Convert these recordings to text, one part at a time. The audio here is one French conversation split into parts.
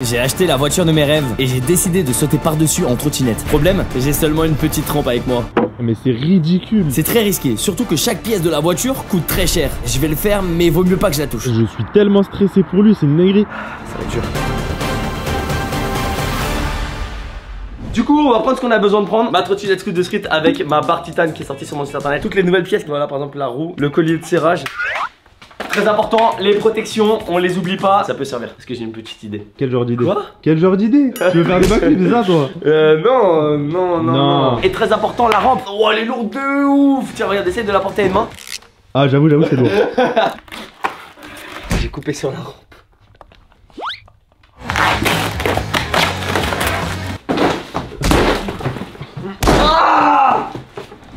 J'ai acheté la voiture de mes rêves et j'ai décidé de sauter par-dessus en trottinette. Problème, j'ai seulement une petite rampe avec moi. Mais c'est ridicule. C'est très risqué, surtout que chaque pièce de la voiture coûte très cher. Je vais le faire, mais vaut mieux pas que je la touche. Je suis tellement stressé pour lui, c'est une dinguerie. Ça va être dur. Du coup, on va prendre ce qu'on a besoin de prendre. Ma trottinette Scoot de Street avec ma barre titane qui est sortie sur mon site internet. Toutes les nouvelles pièces, voilà par exemple la roue, le collier de serrage. Très important, les protections, on les oublie pas. Ça peut servir, parce que j'ai une petite idée. Quel genre d'idée? Quoi? Quel genre d'idée? Tu veux faire des backflips, c'est ça toi? Non. Et très important, la rampe. Oh, elle est lourde de ouf. Tiens, regarde, essaye de la porter à une main. Ah, j'avoue, c'est lourd. J'ai coupé sur la rampe.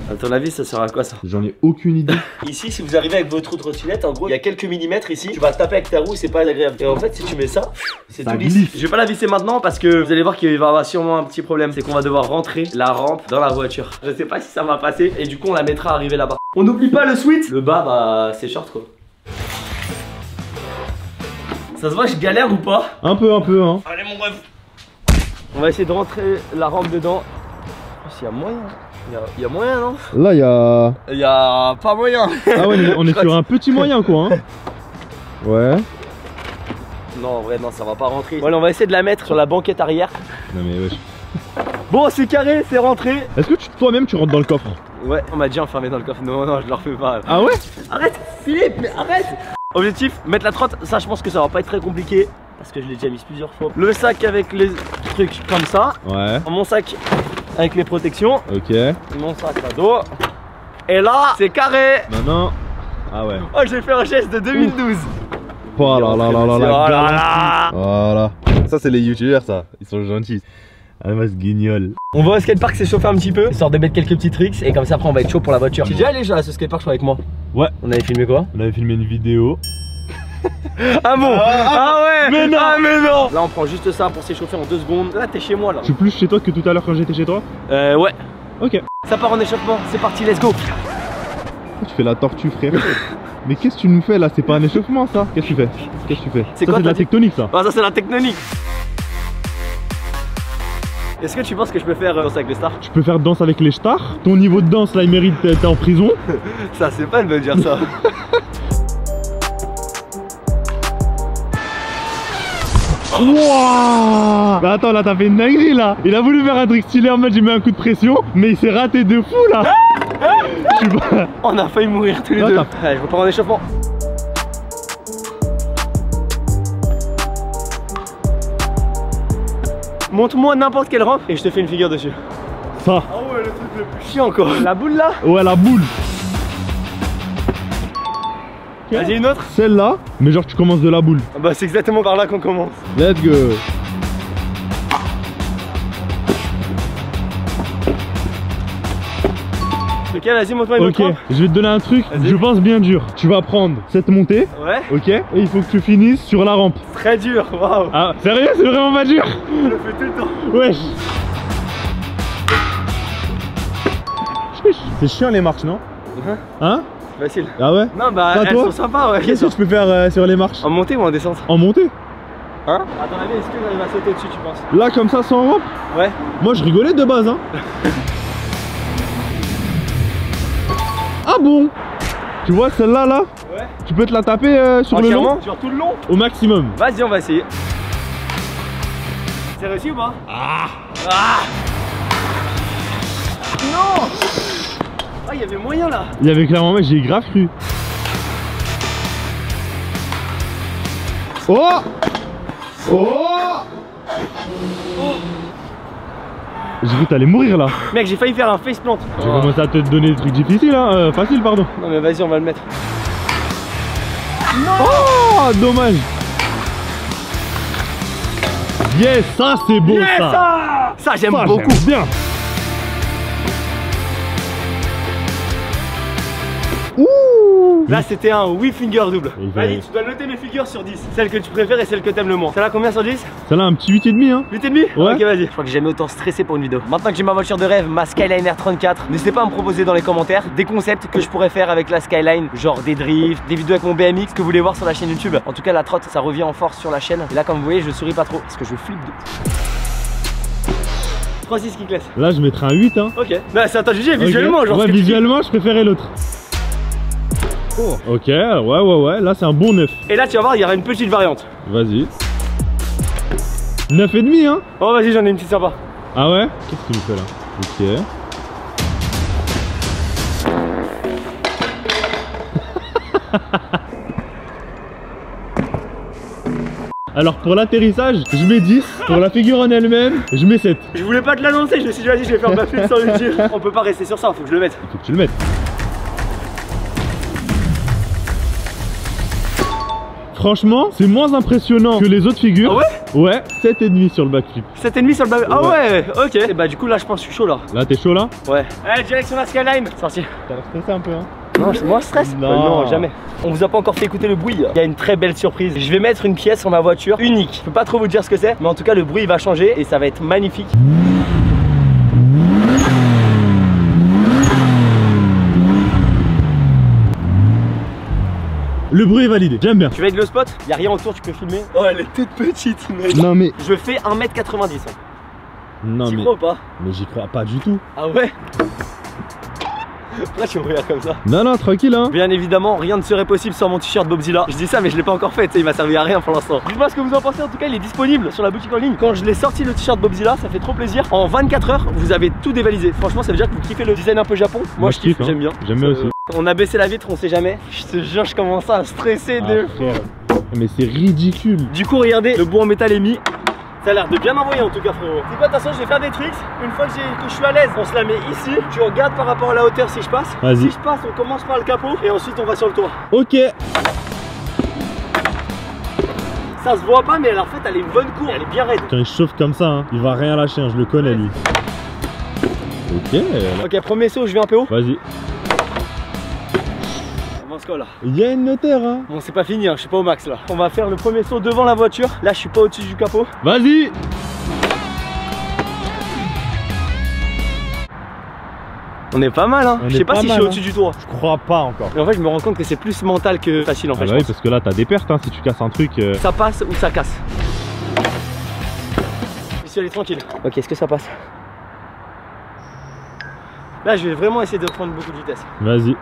À ton avis, ça sert à quoi ça? J'en ai aucune idée. Ici, si vous arrivez avec votre trottinette, en gros, il y a quelques millimètres ici. Tu vas taper avec ta roue, c'est pas agréable. Et en fait, si tu mets ça, c'est tout lisse. Je vais pas la visser maintenant parce que vous allez voir qu'il va y avoir sûrement un petit problème. C'est qu'on va devoir rentrer la rampe dans la voiture. Je sais pas si ça va passer. Et du coup, on la mettra arriver là-bas. On n'oublie pas le switch. Le bas, bah, c'est short quoi. Ça se voit, je galère ou pas? Un peu, hein. Allez, mon rêve. On va essayer de rentrer la rampe dedans. S'il y a moyen. Il y a moyen, non? Là, il y a pas moyen. Ah ouais, on est sur un petit moyen quoi, hein. Ouais. Non, en vrai, non, ça va pas rentrer. Voilà, on va essayer de la mettre sur la banquette arrière. Non mais wesh. Bon, c'est carré, c'est rentré. Est-ce que toi-même tu rentres dans le coffre? Ouais, on m'a déjà enfermé dans le coffre. Non, je le refais pas. Ah ouais? Arrête, Philippe, mais arrête. Objectif, mettre la trotte. Ça, je pense que ça va pas être très compliqué. Parce que je l'ai déjà mis plusieurs fois. Le sac avec les trucs comme ça. Ouais. Mon sac avec les protections. Ok. Mon sac à dos. Et là, c'est carré. Maintenant. Ah ouais. Oh, j'ai fait un geste de 2012. Oh là là là là Oh là là. Voilà. Ça, c'est les youtubeurs, ça. Ils sont gentils. Ah, moi, c'est guignol. On va au skatepark s'échauffer un petit peu, histoire de mettre quelques petits tricks. Et comme ça, après, on va être chaud pour la voiture. Tu es déjà allé à ce skatepark avec moi? Ouais. On avait filmé quoi? On avait filmé une vidéo. Ah bon? Ah ouais. Mais non. Ah mais non. Là on prend juste ça pour s'échauffer en 2 secondes. Là t'es chez moi là. Je suis plus chez toi que tout à l'heure quand j'étais chez toi? Ouais. Ok. Ça part en échauffement, c'est parti, let's go. Tu fais la tortue frère. Mais qu'est-ce que tu nous fais là? C'est pas un échauffement ça? Qu'est-ce que tu fais? Qu'est-ce que tu fais? C'est ça, quoi, c'est de la tectonique ça. Ah ça c'est la tectonique. Est-ce que tu penses que je peux faire danse avec les stars? Tu peux faire danse avec les stars. Ton niveau de danse là il mérite d'être en prison. Ça c'est pas de me dire ça. Wouah! Bah attends, là t'as fait une dinguerie là. Il a voulu faire un truc stylé en mode j'ai mis un coup de pression, mais il s'est raté de fou là. Je sais pas. On a failli mourir tous les deux. Allez, je repars en échauffement. Montre-moi n'importe quelle rampe et je te fais une figure dessus. Ça. Ah ouais, le truc le plus chiant encore. La boule là? Ouais, la boule. Vas-y, une autre. Celle-là, mais genre tu commences de la boule. Ah bah c'est exactement par là qu'on commence. Let's go. Ok, vas-y, montre-moi une autre rampe. Je vais te donner un truc, je pense bien dur. Tu vas prendre cette montée. Ouais. Ok. Et il faut que tu finisses sur la rampe. Très dur, waouh. Ah, sérieux, c'est vraiment pas dur? Je le fais tout le temps. Wesh. C'est chiant les marches, non? Hein? Facile. Ah ouais? Non, bah pas elles toi sont sympas, ouais. Qu'est-ce que tu peux faire sur les marches? En montée ou en descente? En montée? Hein? À ton avis, est-ce que j'arrive à sauter dessus, tu penses? Là, comme ça, sans rampe? Ouais. Moi, je rigolais de base, hein. Ah bon? Tu vois celle-là, là? Ouais. Tu peux te la taper sur le long? Sur tout le long? Au maximum. Vas-y, on va essayer. C'est réussi ou pas? Ah! Non! Ah, il y avait moyen là! Il y avait clairement, mec, j'ai grave cru. Oh! Oh! J'ai cru que t'allais mourir là. Mec, j'ai failli faire un faceplant. J'ai commencé à te donner des trucs difficiles, hein. Facile, pardon. Non, mais vas-y, on va le mettre. Non! Oh, dommage. Yes, ça c'est beau, yes, ça. Ça, j'aime beaucoup. Bien. Ouh! Là c'était un 8 finger double. Vas-y, tu dois noter mes figures sur 10. Celle que tu préfères et celle que t'aimes le moins. Celle-là combien sur 10? Celle-là un petit 8,5 hein. 8,5? Ouais. Ok, vas-y. Je crois que j'ai jamais autant stressé pour une vidéo. Maintenant que j'ai ma voiture de rêve, ma Skyline R34, n'hésitez pas à me proposer dans les commentaires des concepts que je pourrais faire avec la Skyline, genre des drifts, des vidéos avec mon BMX que vous voulez voir sur la chaîne YouTube. En tout cas la trotte ça revient en force sur la chaîne. Et là comme vous voyez je souris pas trop parce que je flippe de 3-6 qui classe. Là je mettrais un 8 hein. Ok. Bah c'est attends jugé visuellement okay. genre. Ouais visuellement je préférais l'autre. Oh. Ok ouais là c'est un bon 9. Et là tu vas voir il y aura une petite variante. Vas-y. 9,5 hein. Oh vas-y j'en ai une petite sympa. Ah ouais. Qu'est-ce qu'il nous fait là? Ok. Alors pour l'atterrissage, je mets 10. Pour la figure en elle-même, je mets 7. Je voulais pas te l'annoncer, je me suis dit vas-y je vais faire ma flip sans le dire. On peut pas rester sur ça, faut que je le mette. Il faut que tu le mettes. Franchement, c'est moins impressionnant que les autres figures. Ah ouais? Ouais, 7,5 sur le backflip. 7,5 sur le backflip. Ah ouais, ok. Et bah du coup là je pense que je suis chaud là. Là t'es chaud là? Ouais. Allez direction la Skyline. Sorti. T'as l'air stressé un peu hein? Non, moi je stresse. Non, jamais. On vous a pas encore fait écouter le bruit. Il y a une très belle surprise. Je vais mettre une pièce sur ma voiture unique. Je peux pas trop vous dire ce que c'est, mais en tout cas le bruit va changer et ça va être magnifique. Le bruit est validé, j'aime bien. Tu vas être le spot? Y a rien autour, tu peux filmer. Oh elle est toute petite mec. Non mais... Je fais 1m90 hein. Non mais... T'y crois ou pas? Mais j'y crois pas du tout. Ah ouais? Pourquoi tu me regardes comme ça? Non tranquille hein. Bien évidemment rien ne serait possible sans mon t-shirt Bobzilla. Je dis ça mais je l'ai pas encore fait, il m'a servi à rien pour l'instant. Dites-moi ce que vous en pensez, en tout cas il est disponible sur la boutique en ligne. Quand je l'ai sorti le t-shirt Bobzilla, ça fait trop plaisir. En 24 heures vous avez tout dévalisé. Franchement ça veut dire que vous kiffez le design un peu Japon. Moi je kiffe, hein. j'aime bien. J'aime bien aussi. On a baissé la vitre, on sait jamais. Je te jure je commence à stresser de fou. Mais c'est ridicule. Du coup regardez, le bout en métal est mis. Ça a l'air de bien envoyer en tout cas frérot. C'est quoi de toute façon je vais faire des tricks. Une fois que je suis à l'aise, on se la met ici. Tu regardes par rapport à la hauteur si je passe. Vas-y. Si je passe on commence par le capot et ensuite on va sur le toit. Ok. Ça se voit pas mais en fait elle est une bonne courbe, elle est bien raide. Quand il chauffe comme ça, hein, il va rien lâcher, hein, je le connais lui. Ok. Ok premier saut, je vais un peu haut. Vas-y. Là. Il y a une notaire hein. Bon c'est pas fini hein, je suis pas au max là. On va faire le premier saut devant la voiture. Là je suis pas au-dessus du capot. Vas-y. On est pas mal hein. Je sais pas si je suis au-dessus du toit. Je crois pas encore. Mais en fait je me rends compte que c'est plus mental que facile en fait. Bah oui parce que là t'as des pertes hein, si tu casses un truc. Ça passe ou ça casse. Je suis allé tranquille. Ok, est-ce que ça passe? Là je vais vraiment essayer de prendre beaucoup de vitesse. Vas-y.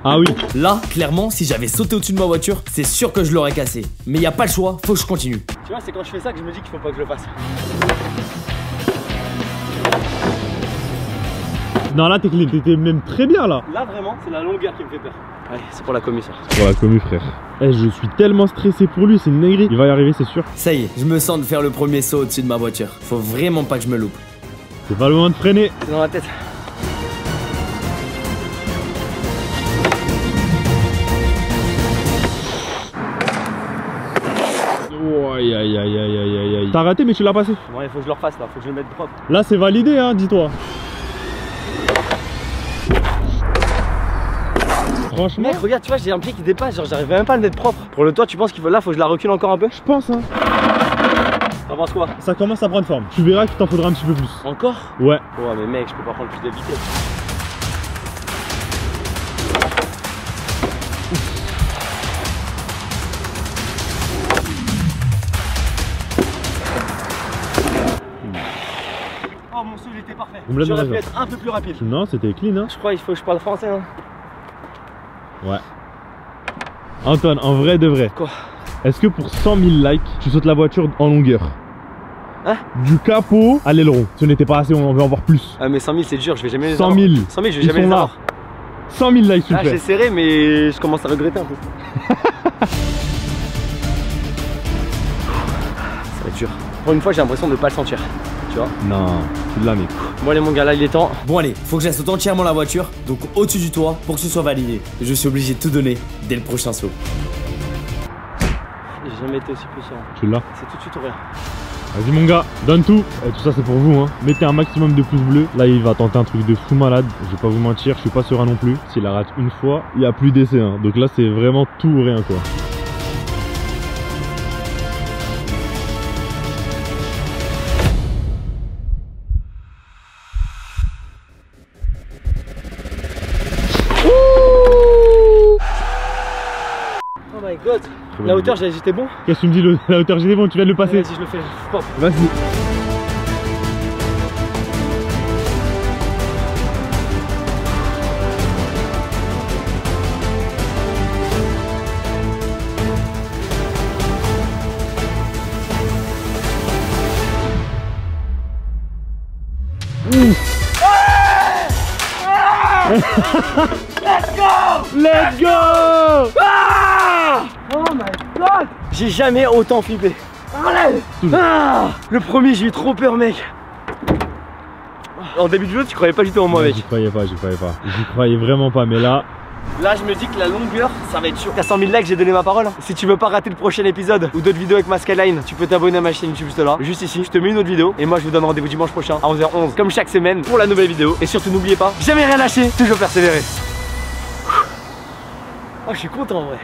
Ah oui. Là, clairement, si j'avais sauté au-dessus de ma voiture, c'est sûr que je l'aurais cassé. Mais y a pas le choix, faut que je continue. Tu vois, c'est quand je fais ça que je me dis qu'il faut pas que je le fasse. Non là t'étais même très bien là. Là vraiment, c'est la longueur qui me fait peur. Allez, c'est pour la commu ça. Pour la commu frère. Eh, je suis tellement stressé pour lui, c'est une dinguerie. Il va y arriver c'est sûr. Ça y est, je me sens de faire le premier saut au-dessus de ma voiture. Faut vraiment pas que je me loupe. C'est pas le moment de freiner. C'est dans la tête. Oh, aïe aïe aïe aïe aïe aïe. T'as raté mais tu l'as passé. Bon il faut que je le refasse là, faut que je le mette propre. Là c'est validé hein, dis-toi. Franchement. Mec regarde tu vois j'ai un pied qui dépasse, genre j'arrive même pas à le mettre propre. Pour le toit tu penses qu'il faut là, faut que je la recule encore un peu? Je pense hein. T'en penses quoi? Ça commence à prendre forme. Tu verras qu'il t'en faudra un petit peu plus. Encore? Ouais. Ouais mais mec je peux pas prendre plus de vitesse. Oh mon saut il était parfait. J'aurais pu être un peu plus rapide. Non c'était clean hein. Je crois qu'il faut que je parle français hein. Ouais. Antoine, en vrai de vrai. Quoi? Est-ce que pour 100 000 likes, tu sautes la voiture en longueur? Hein? Du capot à l'aileron. Ce n'était pas assez, on veut en voir plus. Ah mais 100 000 c'est dur, je vais jamais les 100 avoir. 000. 100 000 je vais jamais les avoir. 100 000 likes, tu le Ah fais. j'ai serré mais je commence à regretter un peu. Ça va être dur. Pour une fois j'ai l'impression de ne pas le sentir. Tu vois? Non, tu l'as mis. Bon allez mon gars là il est temps. Bon allez, faut que je saute entièrement la voiture, donc au-dessus du toit, pour que ce soit validé. Je suis obligé de tout donner dès le prochain saut. J'ai jamais été aussi puissant. Tu l'as. C'est tout de suite ou rien. Vas-y mon gars, donne tout. Et tout ça c'est pour vous hein. Mettez un maximum de pouces bleus. Là il va tenter un truc de fou malade. Je vais pas vous mentir, je suis pas serein non plus. S'il la rate une fois, il n'y a plus d'essai hein. Donc là c'est vraiment tout ou rien quoi. Oh my god. La hauteur j'étais bon. Qu'est-ce que tu me dis, la hauteur j'étais bon, tu viens de le passer. Vas-y je le fais. Vas-y. Let's go! Let's go! Ah! Oh my god! J'ai jamais autant flippé. Allez! Ah! Le premier j'ai eu trop peur mec. En début de vidéo tu croyais pas du tout en moi mec. J'y croyais pas. J'y croyais vraiment pas mais là... Là je me dis que la longueur ça va être chaud. T'as 100 000 likes, j'ai donné ma parole. Si tu veux pas rater le prochain épisode ou d'autres vidéos avec ma Skyline, tu peux t'abonner à ma chaîne YouTube juste là, juste ici. Je te mets une autre vidéo et moi je vous donne rendez-vous dimanche prochain à 11h11 comme chaque semaine pour la nouvelle vidéo. Et surtout n'oubliez pas, jamais rien lâcher, toujours persévérer. Oh je suis content en vrai.